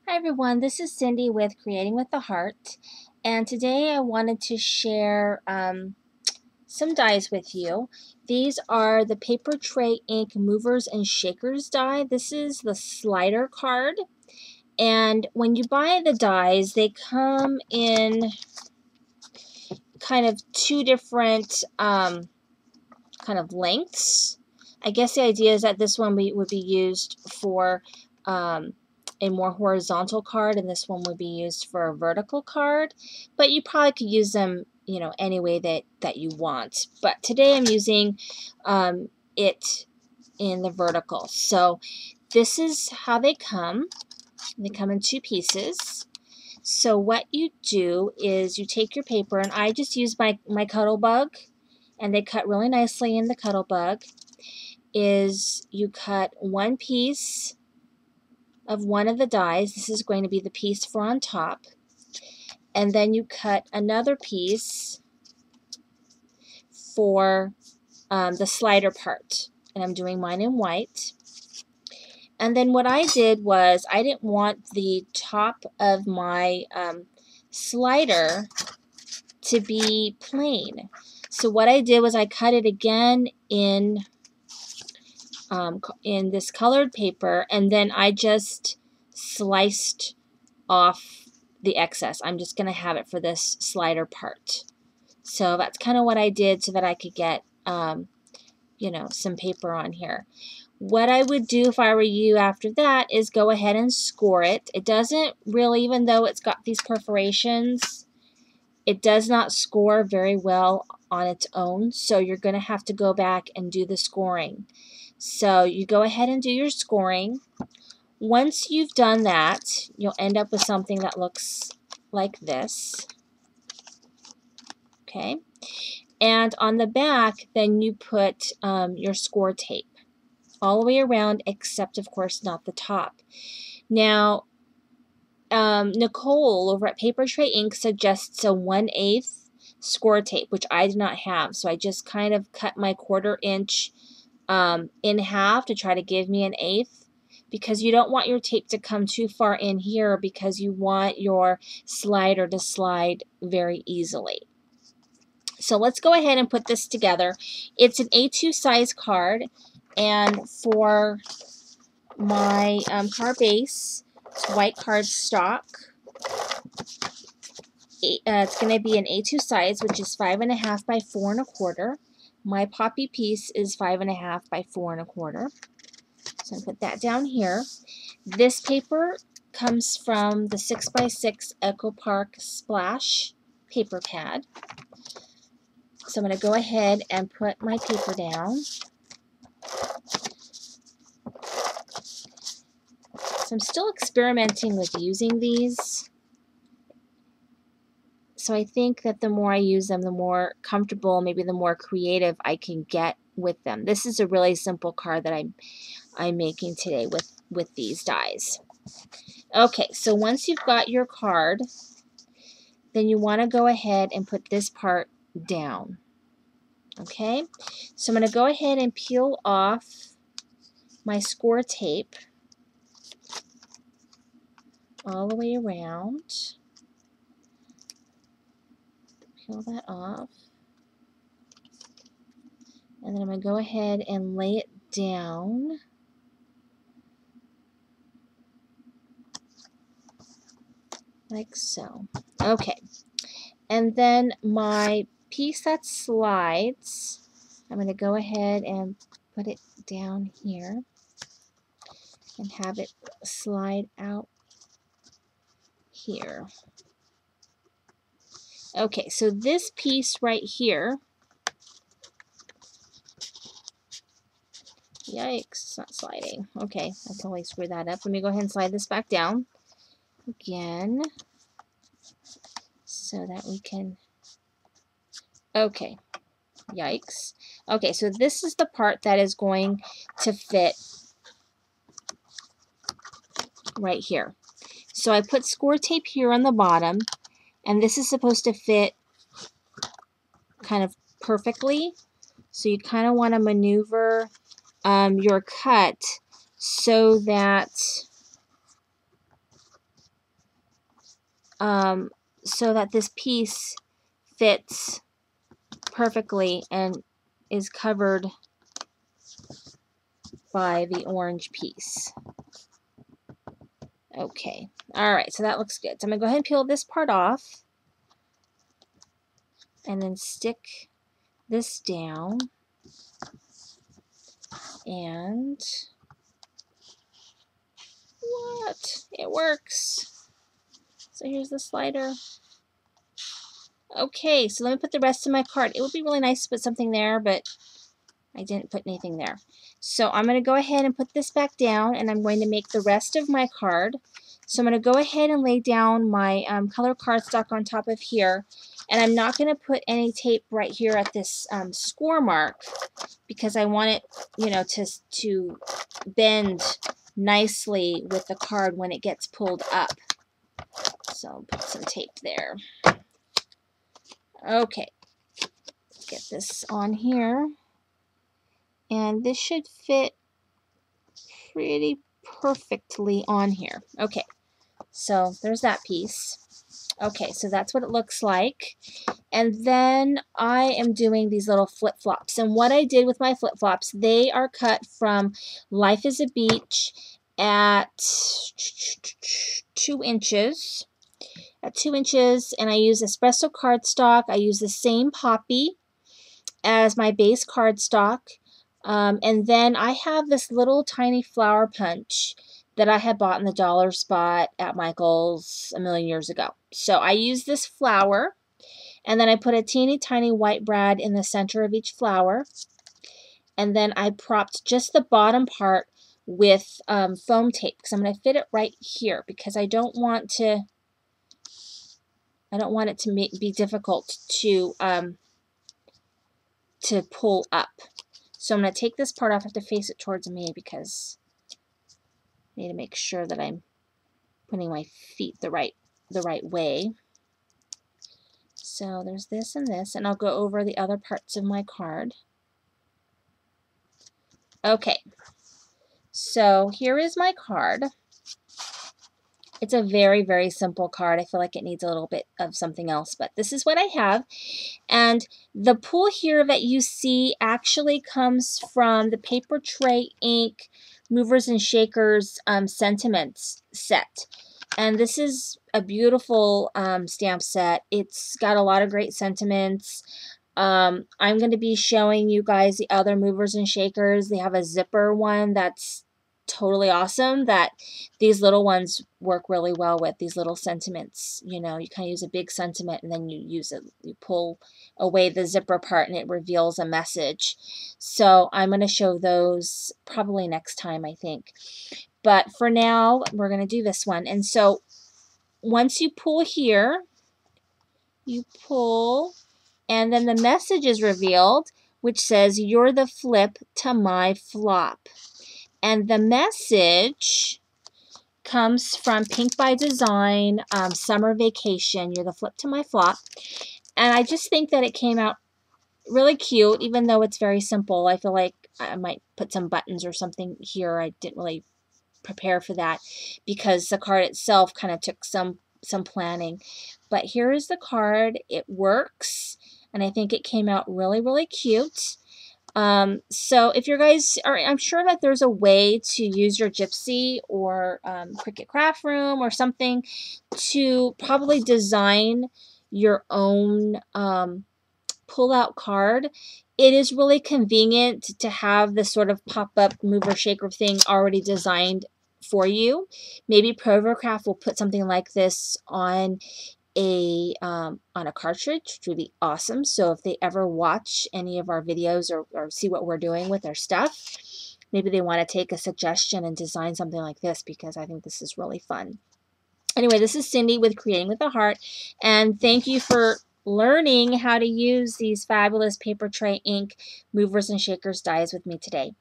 Hi everyone, this is Cindy with Creating with the Heart, and today I wanted to share some dies with you. These are the Paper Tray Ink Movers and Shakers die. This is the slider card, and when you buy the dies, they come in kind of two different kind of lengths. I guess the idea is that this one would be used for a more horizontal card, and this one would be used for a vertical card. But you probably could use them, any way that you want. But today I'm using it in the vertical. So this is how they come. They come in two pieces. So what you do is you take your paper, and I just use my Cuddle Bug, and they cut really nicely in the Cuddle Bug. Is you cut one piece of one of the dies. This is going to be the piece for on top. And then you cut another piece for the slider part. And I'm doing mine in white. And then what I did was I didn't want the top of my slider to be plain. So what I did was I cut it again in this colored paper, and then I just sliced off the excess. I'm just going to have it for this slider part. So that's kind of what I did so that I could get, some paper on here. What I would do if I were you after that is go ahead and score it. It doesn't really, even though it's got these perforations, it does not score very well on its own. So you're going to have to go back and do the scoring. So you go ahead and do your scoring. Once you've done that, you'll end up with something that looks like this. Okay, and on the back, then you put your score tape all the way around, except of course not the top. Now, Nicole over at Paper Tray Ink suggests a 1/8 score tape, which I do not have, so I just kind of cut my 1/4 inch in half to try to give me 1/8. Because you don't want your tape to come too far in here, because you want your slider to slide very easily. So let's go ahead and put this together. It's an A2 size card, and for my card base, it's white cardstock. It's going to be an A2 size, which is 5.5 by 4 1/4. My poppy piece is 5.5 by 4 1/4. So I'm going to put that down here. This paper comes from the 6x6 Echo Park Splash paper pad. So I'm going to go ahead and put my paper down. So I'm still experimenting with using these. So I think that the more I use them, the more comfortable, maybe the more creative I can get with them. This is a really simple card that I'm making today with these dies. Okay, so once you've got your card, then you want to go ahead and put this part down. Okay, so I'm going to go ahead and peel off my score tape all the way around. Peel that off. And then I'm going to go ahead and lay it down. Like so. Okay, and then my piece that slides, I'm going to go ahead and put it down here and have it slide out here. Okay, so this piece right here, yikes, it's not sliding. Okay, I totally screwed that up. Let me go ahead and slide this back down again so that we can, okay, yikes. Okay, so this is the part that is going to fit right here. So I put score tape here on the bottom, and this is supposed to fit kind of perfectly. So you kind of want to maneuver your cut so that so that this piece fits perfectly and is covered by the orange piece. Okay, alright, so that looks good. So I'm going to go ahead and peel this part off and then stick this down, and what? It works. So here's the slider. Okay, so let me put the rest of my card. It would be really nice to put something there, but I didn't put anything there. So I'm going to go ahead and put this back down, and I'm going to make the rest of my card. So I'm going to go ahead and lay down my color cardstock on top of here, and I'm not going to put any tape right here at this score mark because I want it, you know, to bend nicely with the card when it gets pulled up. So I'll put some tape there. Okay, let's get this on here. And this should fit pretty perfectly on here. Okay, so there's that piece. Okay, so that's what it looks like. And then I am doing these little flip-flops. And what I did with my flip-flops, they are cut from Life is a Beach at 2 inches. At 2 inches, and I use espresso cardstock. I use the same poppy as my base cardstock. And then I have this little tiny flower punch that I had bought in the dollar spot at Michael's a million years ago. So I use this flower, and then I put a teeny tiny white brad in the center of each flower. And then I propped just the bottom part with foam tape, because I'm going to fit it right here, because I don't want it to be difficult to pull up. So I'm going to take this part off. I have to face it towards me because I need to make sure that I'm putting my feet the right way. So there's this and this, and I'll go over the other parts of my card. Okay, so here is my card. It's a very, very simple card. I feel like it needs a little bit of something else, but this is what I have. And the pull here that you see actually comes from the Paper Tray Ink Movers and Shakers Sentiments set. And this is a beautiful stamp set. It's got a lot of great sentiments. I'm going to be showing you guys the other Movers and Shakers. They have a zipper one that's totally awesome that these little ones work really well with. These little sentiments, you know, you kind of use a big sentiment and then you pull away the zipper part and it reveals a message. So I'm going to show those probably next time, I think. But for now, we're going to do this one. And so once you pull here, you pull, and then the message is revealed, which says, "You're the flip to my flop." And the message comes from Pink by Design, Summer Vacation. You're the flip to my flop. And I just think that it came out really cute, even though it's very simple. I feel like I might put some buttons or something here. I didn't really prepare for that because the card itself kind of took some planning. But here is the card. It works, and I think it came out really, really cute. So if you guys are, I'm sure that there's a way to use your Gypsy or Cricut Craft Room or something to probably design your own pull-out card. It is really convenient to have this sort of pop-up mover shaker thing already designed for you. Maybe Provocraft will put something like this on a cartridge, which would be awesome. So if they ever watch any of our videos or see what we're doing with our stuff, maybe they want to take a suggestion and design something like this, because I think this is really fun. Anyway, this is Cindy with Creating with a Heart, and thank you for learning how to use these fabulous Paper Tray Ink Movers and Shakers dies with me today.